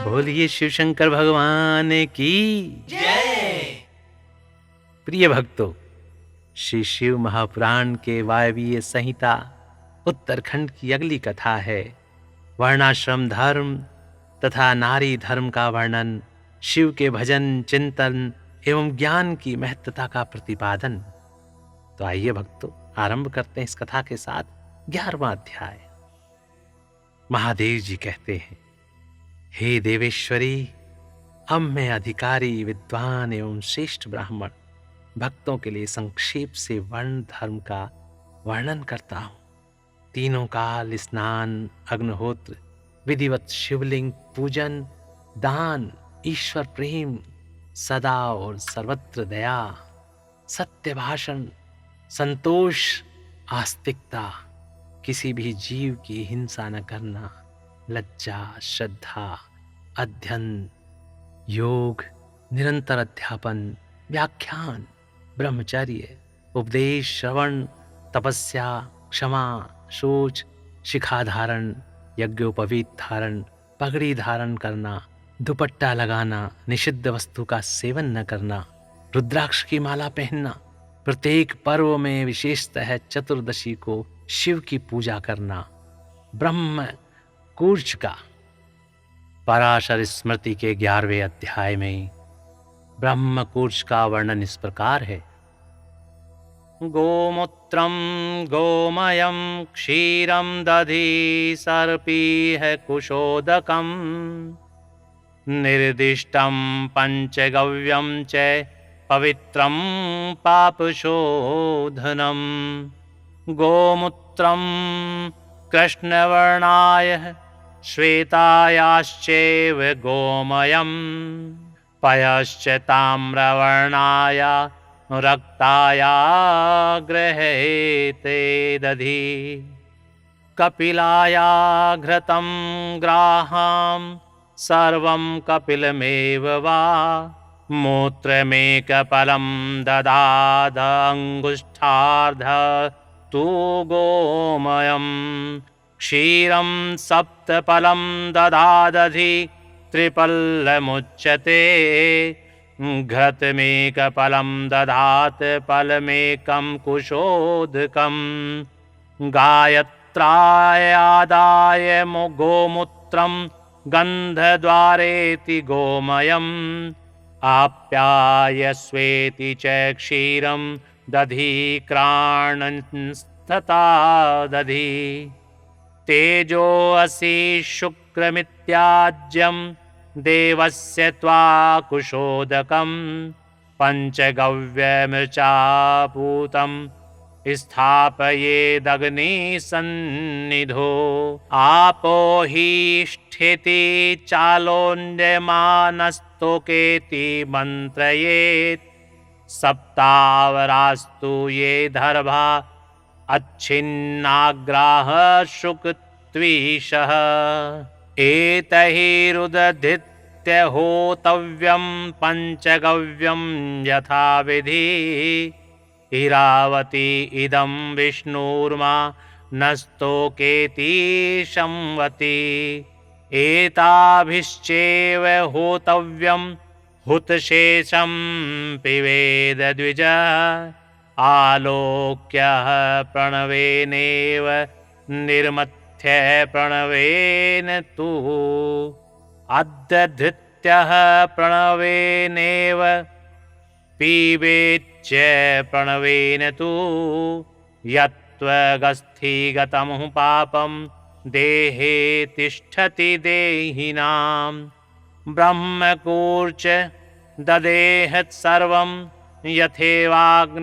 बोलिए शिव शंकर भगवान की जय। प्रिय भक्तों, श्री शिव महापुराण के वायवीय संहिता उत्तरखंड की अगली कथा है वर्णाश्रम धर्म तथा नारी धर्म का वर्णन, शिव के भजन चिंतन एवं ज्ञान की महत्ता का प्रतिपादन। तो आइए भक्तों, आरंभ करते हैं इस कथा के साथ 11वां अध्याय। महादेव जी कहते हैं, हे देवेश्वरी, अब मैं अधिकारी विद्वान एवं श्रेष्ठ ब्राह्मण भक्तों के लिए संक्षेप से वर्ण धर्म का वर्णन करता हूं। तीनों काल स्नान, अग्निहोत्र, विधिवत शिवलिंग पूजन, दान, ईश्वर प्रेम, सदा और सर्वत्र दया, सत्य भाषण, संतोष, आस्तिकता, किसी भी जीव की हिंसा न करना, लज्जा, श्रद्धा, अध्ययन, योग, निरंतर अध्यापन, व्याख्यान, ब्रह्मचर्य, उपदेश, श्रवण, तपस्या, क्षमा, शोच, शिखा धारण, यज्ञोपवीत धारण, पगड़ी धारण करना, दुपट्टा लगाना, निषिद्ध वस्तु का सेवन न करना, रुद्राक्ष की माला पहनना, प्रत्येक पर्व में विशेषतः चतुर्दशी को शिव की पूजा करना, ब्रह्म कूर्च का। पराशर स्मृति के 11वें अध्याय में ब्रह्म कूर्च का वर्णन इस प्रकार है। गोमूत्रम गोमयम क्षीरम दधि सर्पीह कुशोदकम निर्दिष्टम पंचगव्यम च पवित्रम पापशोधनम। गोमूत्रम कृष्णवर्णाय श्वेतायाश्चैव गोमयम् पयश्च ताम्रवर्णाय रक्ताया गृहेते दधि। कपिलाया घृतं ग्राहां सर्वं कपिलमेव वा मूत्रमेकफलं ददाद अंगुष्ठार्ध तु गोमयम् क्षीरं सप्तफलं ददादधि त्रिपल्लमुच्यते। घृतमेकफलं ददात फलमेकं कुशोदकं। गायत्रायादाय गोमूत्रं गन्धद्वारेति गोमयम् आप्यायस्वेति च क्षीरं दधि क्राणंस्तथा दधि। तेजो असि शुक्रमित्याज्यं देवस्य त्वा कुशोदकं पंचगव्यमृचापूतं स्थापयेदग्निसन्निधौ। आपो हि स्थिति चालोन्द्यमानस्तोकेति मन्त्रयेत्। सप्तावरास्तु ये दर्भा अच्छिन्नाग्राह शुकत्विषः। एतैरुदधृत्य होतव्यं पंचगव्यं यथाविधि। इरावती इदं विष्णुर्मा नस्तोकेति संवति। एताभिश्चैव होतव्यं हुतशेषं पिबेद द्विज। आलोक्यः प्रणवेनेव निर्मथ्य प्रणवेन तु। अद्यधृत्यः प्रणवेनेव पीबेच्च प्रणवेन तु। यत्त्वगस्थिगतं पापं देहे तिष्ठति देहिनां। ब्रह्मकूर्च ददेहत् सर्वं यथेवाग्निरिवेन्धनं।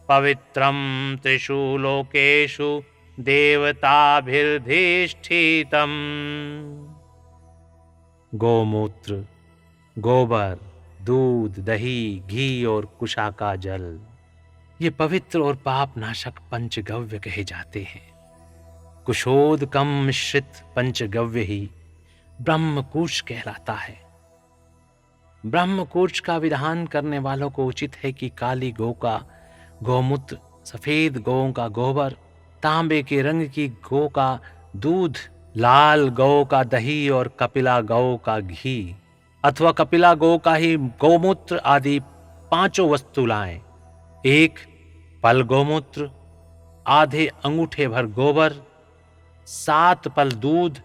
पवित्रं त्रिषु लोकेषु देवताभिर्धिष्ठितम्। गोमूत्र, गोबर, दूध, दही, घी और कुशा का जल, ये पवित्र और पाप नाशक पंचगव्य कहे जाते हैं। कुशोदकम मिश्रित पंचगव्य ही ब्रह्मकूश कहलाता है। ब्रह्मकूर्च का विधान करने वालों को उचित है कि काली गौ का गोमूत्र, सफेद गौ का गोबर, तांबे के रंग की गौ का दूध लाल गौ का दही और कपिला गौ का घी अथवा कपिला गौ का ही गौमूत्र आदि 5 वस्तु लाएं। 1 पल गौमूत्र, आधे अंगूठे भर गोबर, 7 पल दूध,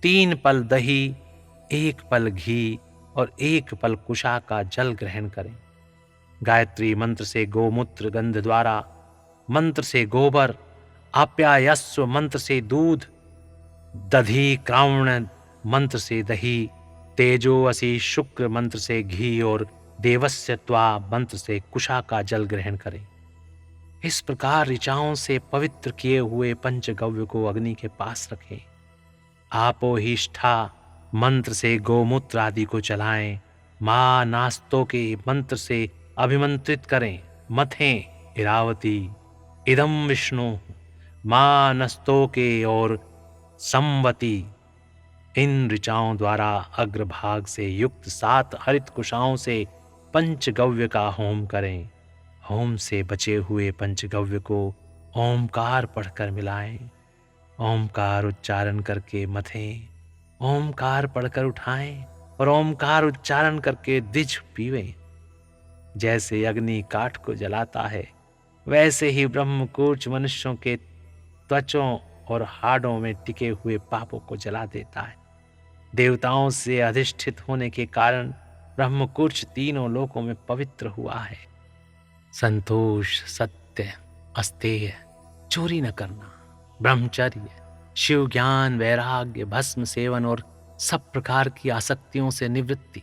3 पल दही, 1 पल घी और 1 पल कुशा का जल ग्रहण करें। गायत्री मंत्र से गोमूत्र गंध द्वारा, मंत्र से गोबर, आप्यायस्व मंत्र से दूध, दधी क्रावण मंत्र से दही, तेजोवसी शुक्र मंत्र से घी और देवस्य त्वा मंत्र से कुशा का जल ग्रहण करें। इस प्रकार ऋचाओं से पवित्र किए हुए पंचगव्य को अग्नि के पास रखें। आपोहिष्ठा मंत्र से गोमूत्र आदि को चलाएं। मां नास्तों के मंत्र से अभिमंत्रित करें। मथें इरावती इदम विष्णु, मां नस्तों के और संवती, इन ऋचाओं द्वारा अग्रभाग से युक्त 7 हरित कुशाओं से पंचगव्य का होम करें। होम से बचे हुए पंचगव्य को ओमकार पढ़कर मिलाएं। ओमकार उच्चारण करके मथें, ओमकार पढ़कर उठाएं और ओमकार उच्चारण करके द्विज पीवें। जैसे अग्नि काठ को जलाता है, वैसे ही ब्रह्मकूर्च मनुष्यों के त्वचों और हाड़ों में टिके हुए पापों को जला देता है। देवताओं से अधिष्ठित होने के कारण ब्रह्मकूर्च तीनों लोकों में पवित्र हुआ है। संतोष, सत्य, अस्तेय, चोरी न करना, ब्रह्मचर्य, शिव ज्ञान, वैराग्य, भस्म सेवन और सब प्रकार की आसक्तियों से निवृत्ति,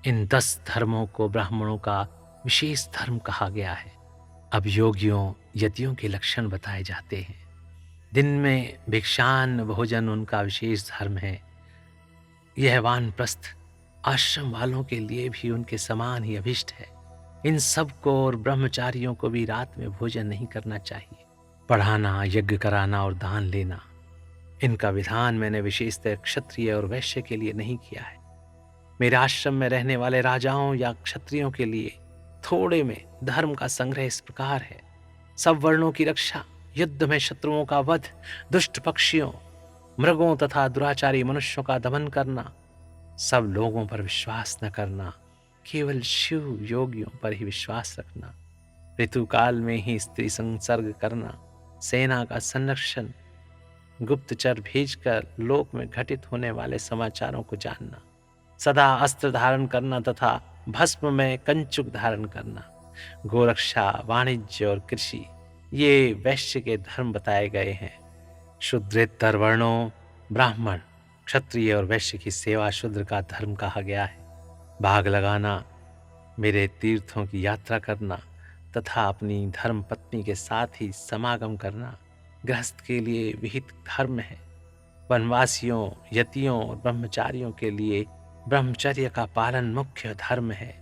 इन 10 धर्मों को ब्राह्मणों का विशेष धर्म कहा गया है। अब योगियों यतियों के लक्षण बताए जाते हैं। दिन में भिक्षान्न भोजन उनका विशेष धर्म है। यह वानप्रस्थ आश्रम वालों के लिए भी उनके समान ही अभिष्ट है। इन सब को और ब्रह्मचारियों को भी रात में भोजन नहीं करना चाहिए। पढ़ाना, यज्ञ कराना और दान लेना, इनका विधान मैंने विशेषतः क्षत्रिय और वैश्य के लिए नहीं किया है। मेरे आश्रम में रहने वाले राजाओं या क्षत्रियों के लिए थोड़े में धर्म का संग्रह इस प्रकार है। सब वर्णों की रक्षा, युद्ध में शत्रुओं का वध, दुष्ट पक्षियों, मृगों तथा दुराचारी मनुष्यों का दमन करना, सब लोगों पर विश्वास न करना, केवल शिव योगियों पर ही विश्वास रखना, ऋतुकाल में ही स्त्री संसर्ग करना, सेना का संरक्षण, गुप्तचर भेजकर लोक में घटित होने वाले समाचारों को जानना, सदा अस्त्र धारण करना तथा भस्म में कंचुक धारण करना, गोरक्षा, वाणिज्य और कृषि, ये वैश्य के धर्म बताए गए हैं। शूद्रेतर वर्णों, ब्राह्मण, क्षत्रिय और वैश्य की सेवा शूद्र का धर्म कहा गया है। भाग लगाना, मेरे तीर्थों की यात्रा करना तथा अपनी धर्म पत्नी के साथ ही समागम करना गृहस्थ के लिए विहित धर्म है। वनवासियों, यतियों और ब्रह्मचारियों के लिए ब्रह्मचर्य का पालन मुख्य धर्म है।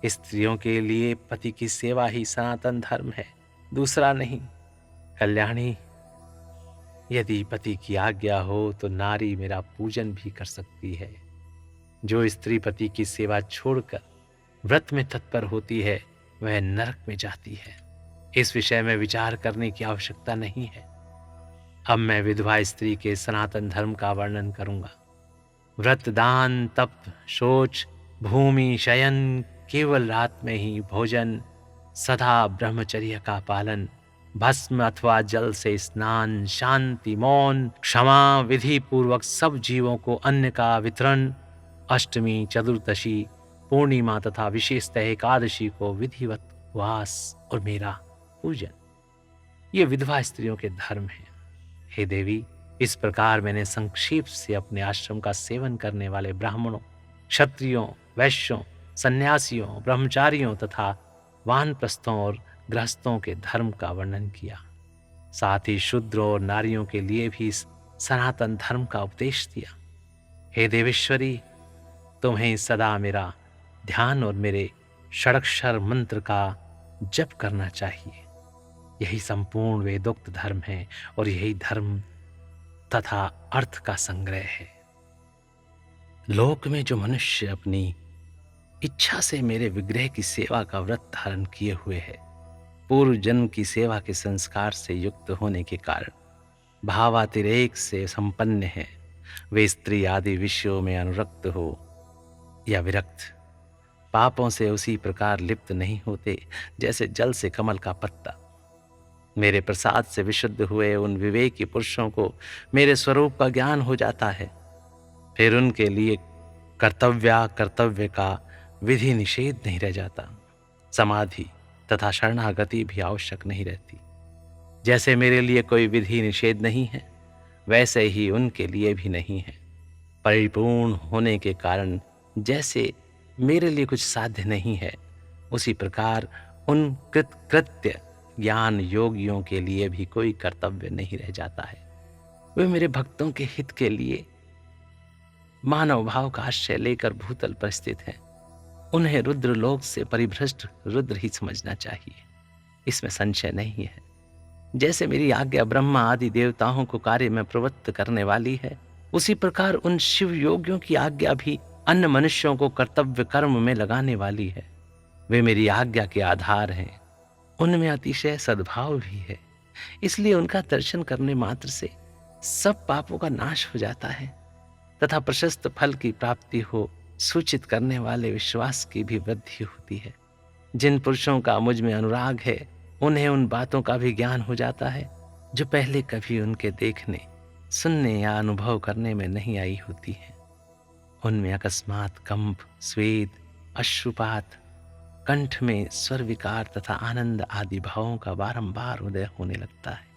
स्त्रियों के लिए पति की सेवा ही सनातन धर्म है, दूसरा नहीं। कल्याणी, यदि पति की आज्ञा हो तो नारी मेरा पूजन भी कर सकती है। जो स्त्री पति की सेवा छोड़कर व्रत में तत्पर होती है, वह नरक में जाती है। इस विषय में विचार करने की आवश्यकता नहीं है। अब मैं विधवा स्त्री के सनातन धर्म का वर्णन करूंगा। व्रत, दान, तप, शौच, भूमि, शयन, केवल रात में ही भोजन, सदा ब्रह्मचर्य का पालन, भस्म अथवा जल से स्नान, शांति, मौन, क्षमा, विधि पूर्वक सब जीवों को अन्न का वितरण, अष्टमी, चतुर्दशी, पूर्णिमा तथा विशेषतः एकादशी को विधिवत उपवास और मेरा पूजन, ये विधवा स्त्रियों के धर्म है। हे देवी, इस प्रकार मैंने संक्षेप से अपने आश्रम का सेवन करने वाले ब्राह्मणों, क्षत्रियों, वैश्यों, सन्यासियों, ब्रह्मचारियों तथा वानप्रस्थों और गृहस्थों के धर्म का वर्णन किया। साथ ही शूद्रों और नारियों के लिए भी इस सनातन धर्म का उपदेश दिया। हे देवेश्वरी, तुम्हें सदा मेरा ध्यान और मेरे षडक्षर मंत्र का जप करना चाहिए। यही संपूर्ण वेदोक्त धर्म है और यही धर्म तथा अर्थ का संग्रह है। लोक में जो मनुष्य अपनी इच्छा से मेरे विग्रह की सेवा का व्रत धारण किए हुए है, पूर्व जन्म की सेवा के संस्कार से युक्त होने के कारण भावातिरेक से संपन्न है, वे स्त्री आदि विषयों में अनुरक्त हो या विरक्त, पापों से उसी प्रकार लिप्त नहीं होते जैसे जल से कमल का पत्ता। मेरे प्रसाद से विशुद्ध हुए उन विवेकी पुरुषों को मेरे स्वरूप का ज्ञान हो जाता है। फिर उनके लिए कर्तव्य का विधि निषेध नहीं रह जाता। समाधि तथा शरणागति भी आवश्यक नहीं रहती। जैसे मेरे लिए कोई विधि निषेध नहीं है, वैसे ही उनके लिए भी नहीं है। परिपूर्ण होने के कारण जैसे मेरे लिए कुछ साध्य नहीं है, उसी प्रकार उन कृत्य ज्ञान योगियों के लिए भी कोई कर्तव्य नहीं रह जाता है। वे मेरे भक्तों के हित के लिए मानव भाव का आश्रय लेकर भूतल पर स्थित हैं। उन्हें रुद्र लोक से परिभ्रष्ट रुद्र ही समझना चाहिए, इसमें संशय नहीं है। जैसे मेरी आज्ञा ब्रह्मा आदि देवताओं को कार्य में प्रवृत्त करने वाली है, उसी प्रकार उन शिव योगियों की आज्ञा भी अन्य मनुष्यों को कर्तव्य कर्म में लगाने वाली है। वे मेरी आज्ञा के आधार हैं, उनमें अतिशय सद्भाव भी है, इसलिए उनका दर्शन करने मात्र से सब पापों का नाश हो जाता है तथा प्रशस्त फल की प्राप्ति हो सूचित करने वाले विश्वास की भी वृद्धि होती है। जिन पुरुषों का मुझ में अनुराग है, उन्हें उन बातों का भी ज्ञान हो जाता है जो पहले कभी उनके देखने, सुनने या अनुभव करने में नहीं आई होती है। उनमें अकस्मात कंप, स्वेद, अश्रुपात, कंठ में स्वर विकार तथा आनंद आदि भावों का बारंबार उदय होने लगता है।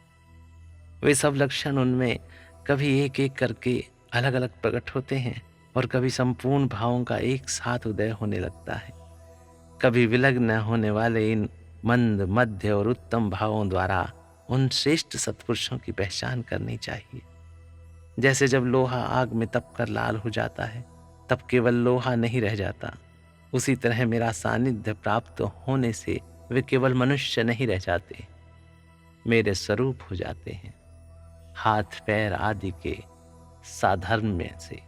वे सब लक्षण उनमें कभी एक एक करके अलग अलग प्रकट होते हैं और कभी संपूर्ण भावों का एक साथ उदय होने लगता है। कभी विलग्न होने वाले इन मंद, मध्य और उत्तम भावों द्वारा उन श्रेष्ठ सत्पुरुषों की पहचान करनी चाहिए। जैसे जब लोहा आग में तप कर लाल हो जाता है, तब केवल लोहा नहीं रह जाता, उसी तरह मेरा सानिध्य प्राप्त होने से वे केवल मनुष्य नहीं रह जाते, मेरे स्वरूप हो जाते हैं। हाथ पैर आदि के साधर्म्य से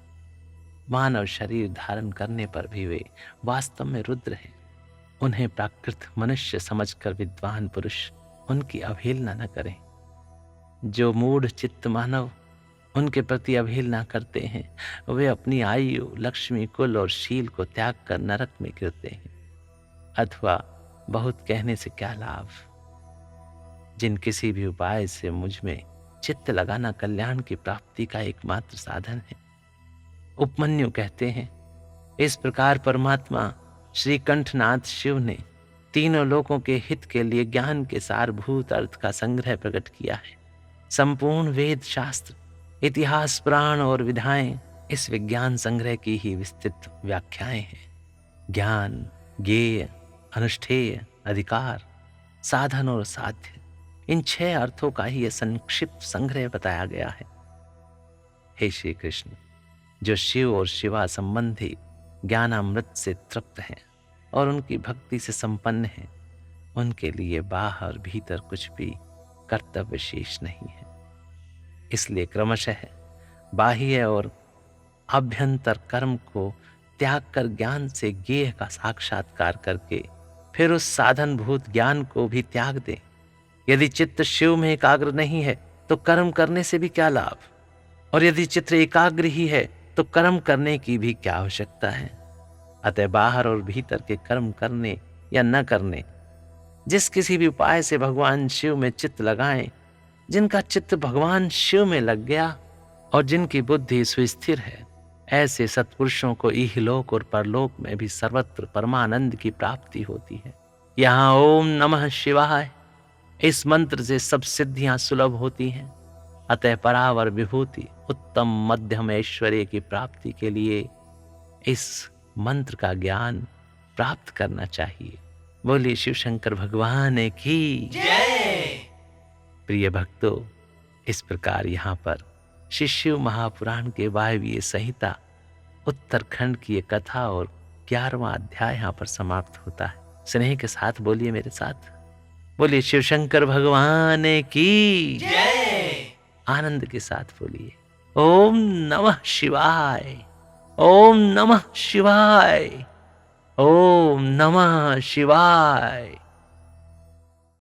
मानव शरीर धारण करने पर भी वे वास्तव में रुद्र हैं। उन्हें प्राकृत मनुष्य समझकर विद्वान पुरुष उनकी अवहेलना न करें। जो मूढ़ चित्त मानव उनके प्रति अवहेलना करते हैं, वे अपनी आयु, लक्ष्मी, कुल और शील को त्याग कर नरक में गिरते हैं। अथवा बहुत कहने से क्या लाभ। जिन किसी भी उपाय से मुझ में चित्त लगाना कल्याण की प्राप्ति का एकमात्र साधन है। उपमन्यु कहते हैं, इस प्रकार परमात्मा श्री कंठनाथ शिव ने तीनों लोकों के हित के लिए ज्ञान के सारभूत अर्थ का संग्रह प्रकट किया है। संपूर्ण वेद, शास्त्र, इतिहास, पुराण और विधाएं इस विज्ञान संग्रह की ही विस्तृत व्याख्याएं हैं। ज्ञान, ज्ञेय, अनुष्ठेय, अधिकार, साधन और साध्य, इन 6 अर्थों का ही यह संक्षिप्त संग्रह बताया गया है। हे श्री कृष्ण, जो शिव और शिवा संबंधी ज्ञानामृत से तृप्त हैं और उनकी भक्ति से संपन्न हैं, उनके लिए बाहर भीतर कुछ भी कर्तव्य शेष नहीं है। इसलिए क्रमशः बाह्य और अभ्यंतर कर्म को त्याग कर ज्ञान से ज्ञेय का साक्षात्कार करके फिर उस साधनभूत ज्ञान को भी त्याग दें। यदि चित्त शिव में एकाग्र नहीं है तो कर्म करने से भी क्या लाभ, और यदि चित्त एकाग्र ही है तो कर्म करने की भी क्या आवश्यकता है। अतः बाहर और भीतर के कर्म करने या न करने, जिस किसी भी उपाय से भगवान शिव में चित्त लगाएं, जिनका चित्त भगवान शिव में लग गया और जिनकी बुद्धि सुस्थिर है, ऐसे सत्पुरुषों को इहलोक और परलोक में भी सर्वत्र परमानंद की प्राप्ति होती है। यहाँ ओम नमः शिवाय इस मंत्र से सब सिद्धियां सुलभ होती हैं। अतः परावर विभूति, उत्तम मध्यम ऐश्वर्य की प्राप्ति के लिए इस मंत्र का ज्ञान प्राप्त करना चाहिए। बोलिए शिव शंकर भगवान की जय। प्रिय भक्तों, इस प्रकार यहाँ पर श्री शिव महापुराण के वायवीय संहिता उत्तरखंड की ये कथा और 11वां अध्याय यहाँ पर समाप्त होता है। स्नेह के साथ बोलिए मेरे साथ, बोलिए शिव शंकर भगवान की जय। आनंद के साथ बोलिए ओम नमः शिवाय, ओम नमः शिवाय, ओम नमः शिवाय।